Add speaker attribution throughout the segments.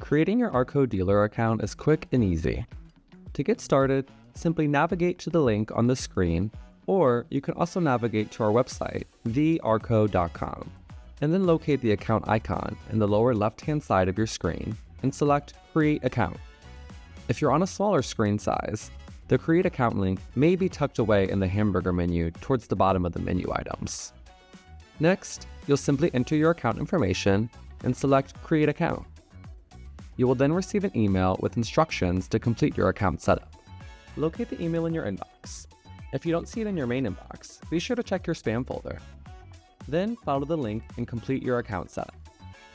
Speaker 1: Creating your ARCO dealer account is quick and easy. To get started, simply navigate to the link on the screen, or you can also navigate to our website, thearco.com, and then locate the account icon in the lower left-hand side of your screen and select Create Account. If you're on a smaller screen size, the Create Account link may be tucked away in the hamburger menu towards the bottom of the menu items. Next, you'll simply enter your account information and select Create Account. You will then receive an email with instructions to complete your account setup. Locate the email in your inbox. If you don't see it in your main inbox, be sure to check your spam folder. Then follow the link and complete your account setup.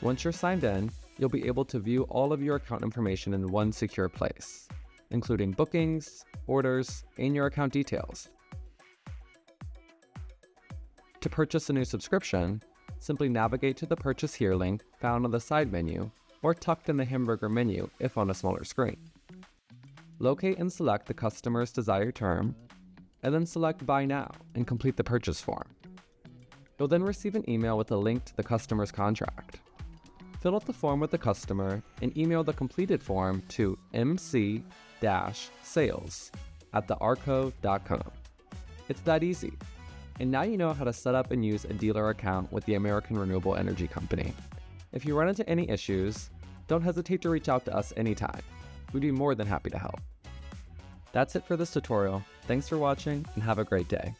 Speaker 1: Once you're signed in, you'll be able to view all of your account information in one secure place, including bookings, orders, and your account details. To purchase a new subscription, simply navigate to the Purchase Here link found on the side menu or tucked in the hamburger menu if on a smaller screen. Locate and select the customer's desired term, and then select Buy Now and complete the purchase form. You'll then receive an email with a link to the customer's contract. Fill out the form with the customer and email the completed form to mc-sales@thearco.com. It's that easy. And now you know how to set up and use a dealer account with the American Renewable Energy Company. If you run into any issues, don't hesitate to reach out to us anytime. We'd be more than happy to help. That's it for this tutorial. Thanks for watching and have a great day.